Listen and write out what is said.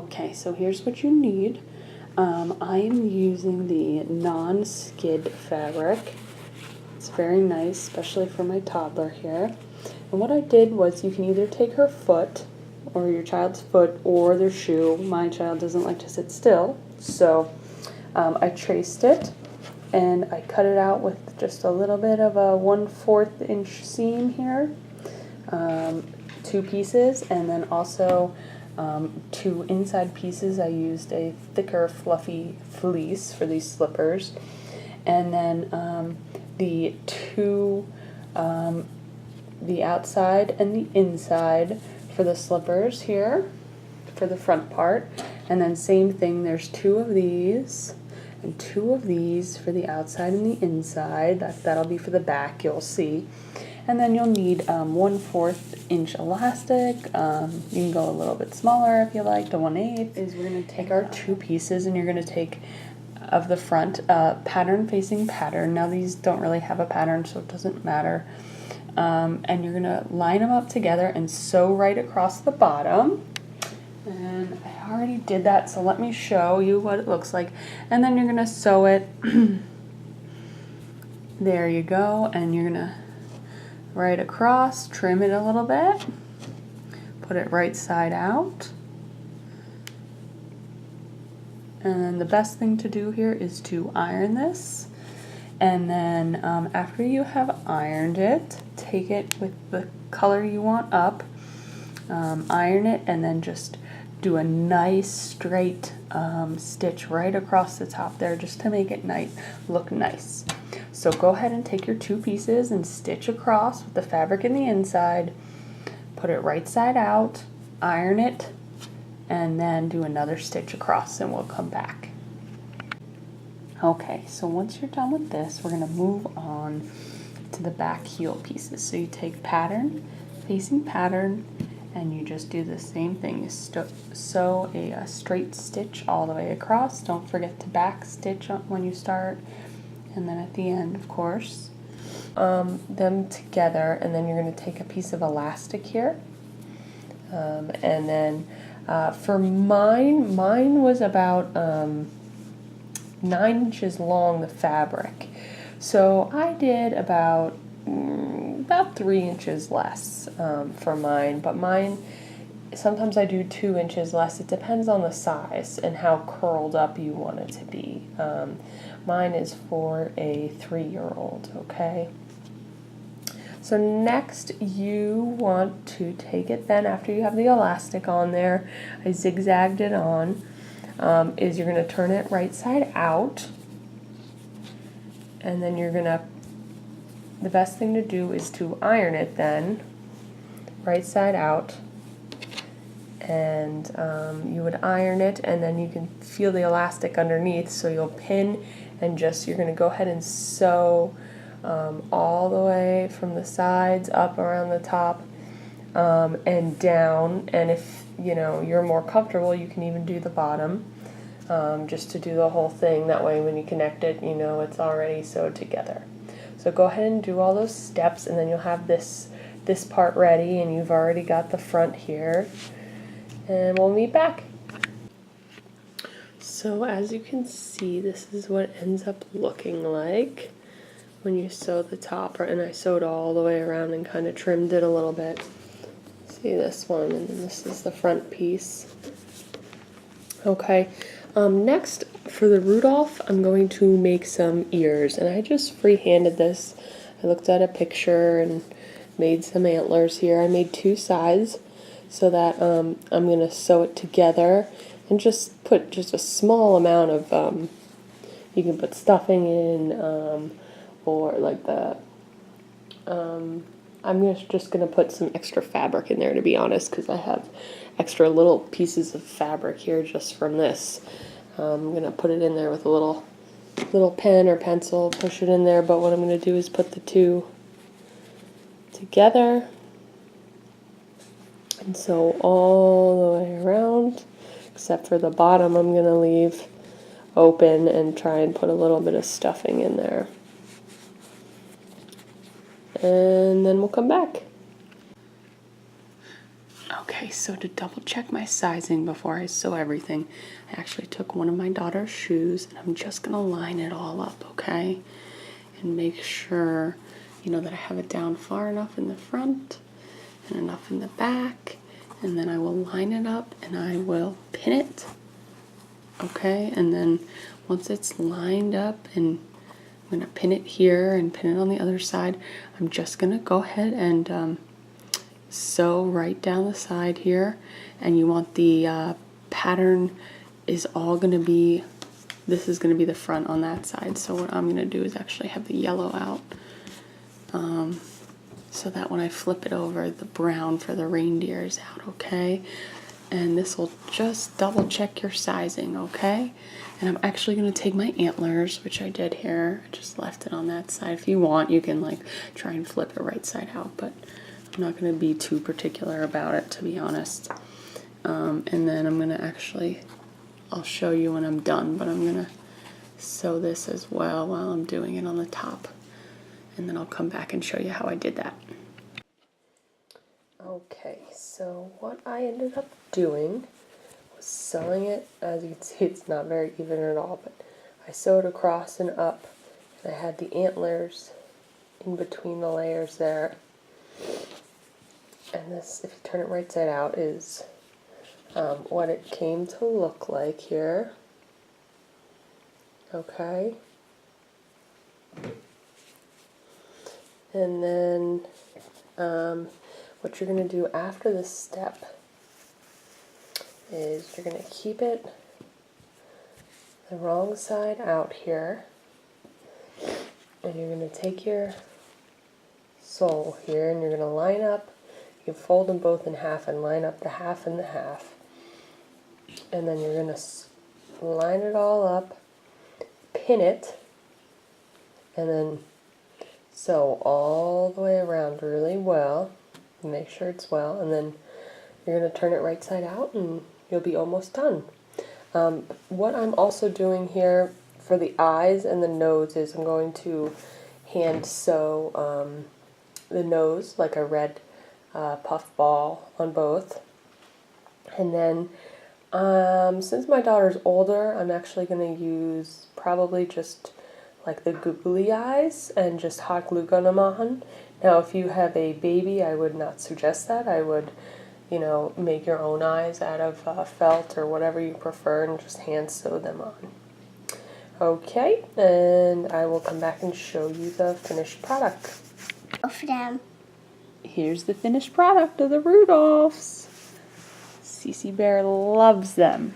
Okay, so here's what you need. I am using the non-skid fabric. It's very nice, especially for my toddler here. And what I did was, you can either take her foot, or your child's foot, or their shoe. My child doesn't like to sit still, so I traced it, and I cut it out with just a little bit of a 1/4 inch seam here, 2 pieces, and then also 2 inside pieces. I used a thicker fluffy fleece for these slippers, and then the outside and the inside for the slippers here for the front part, and then same thing, there's 2 of these and 2 of these for the outside and the inside. That'll be for the back, you'll see. And then you'll need 1/4 inch elastic. You can go a little bit smaller if you like. The 1/8 is, we're going to take our 2 pieces, and you're going to take of the front pattern facing pattern. Now these don't really have a pattern, so it doesn't matter. And you're going to line them up together and sew right across the bottom. And I already did that, so let me show you what it looks like. And then you're going to sew it. There you go. And you're going to right across, trim it a little bit, put it right side out. And then the best thing to do here is to iron this. And then after you have ironed it, take it with the color you want up, iron it, and then just do a nice straight stitch right across the top there, just to make it look nice. So go ahead and take your 2 pieces and stitch across with the fabric in the inside, put it right side out, iron it, and then do another stitch across, and we'll come back. Okay, so once you're done with this, we're going to move on to the back heel pieces. So you take pattern, facing pattern, and you just do the same thing. You sew a straight stitch all the way across. Don't forget to back stitch when you start, and then at the end, of course. Them together, and then you're going to take a piece of elastic here, and then for mine was about 9 inches long, the fabric. So I did about 3 inches less for mine, but mine, sometimes I do 2 inches less. It depends on the size and how curled up you want it to be. Mine is for a 3-year-old, okay? So next you want to take it then, after you have the elastic on there, I zigzagged it on, is you're going to turn it right side out, and then you're going to, the best thing to do is to iron it then, right side out, and you would iron it, and then you can feel the elastic underneath, so you'll pin and just, you're going to go ahead and sew all the way from the sides up around the top and down, and if you know you're more comfortable, you can even do the bottom, just to do the whole thing. That way when you connect it, you know it's already sewed together. So go ahead and do all those steps, and then you'll have this part ready, and you've already got the front here, and we'll meet back. So as you can see, this is what it ends up looking like when you sew the top, and I sewed all the way around and kind of trimmed it a little bit. See this one, and then this is the front piece. Okay, next for the Rudolph, I'm going to make some ears, and I just free-handed this. I looked at a picture and made some antlers here. I made 2 sides so that I'm going to sew it together and just put just a small amount of, you can put stuffing in, or like the, I'm just going to put some extra fabric in there, to be honest, because I have extra little pieces of fabric here just from this. I'm going to put it in there with a little pen or pencil, push it in there, but what I'm going to do is put the 2 together and sew all the way around, except for the bottom I'm going to leave open and try and put a little bit of stuffing in there. And then we'll come back. Okay, so to double check my sizing before I sew everything, I actually took one of my daughter's shoes and I'm just gonna line it all up, okay? And make sure, you know, that I have it down far enough in the front and enough in the back, and then I will line it up and I will pin it, okay? And then once it's lined up, and I'm gonna pin it here and pin it on the other side, I'm just gonna go ahead and sew right down the side here. And you want the pattern is all gonna be, this is gonna be the front on that side. So what I'm gonna do is actually have the yellow out, so that when I flip it over, the brown for the reindeer is out, okay? And this will just double check your sizing, okay? And I'm actually gonna take my antlers, which I did here. I just left it on that side. If you want, you can like try and flip it right side out, but I'm not gonna be too particular about it, to be honest. And then I'm gonna actually, I'll show you when I'm done, but I'm gonna sew this as well while I'm doing it on the top. And then I'll come back and show you how I did that. Okay, so what I ended up doing was sewing it. As you can see, it's not very even at all, but I sewed across and up, and I had the antlers in between the layers there. And this, if you turn it right side out, is what it came to look like here. Okay. And then what you're going to do after this step is you're going to keep it the wrong side out here, and you're going to take your sole here and you're going to line up. You can fold them both in half and line up the half and the half, and then you're going to line it all up, pin it, and then sew all the way around really well. Make sure it's well, and then you're going to turn it right side out and you'll be almost done. What I'm also doing here for the eyes and the nose is I'm going to hand sew the nose like a red puff ball on both. And then since my daughter's older, I'm actually going to use probably just like the googly eyes and just hot glue gun them on. Now if you have a baby, I would not suggest that. I would, you know, make your own eyes out of felt or whatever you prefer and just hand sew them on. Okay, and I will come back and show you the finished product. Of them. Here's the finished product of the Rudolphs. Cece Bear loves them.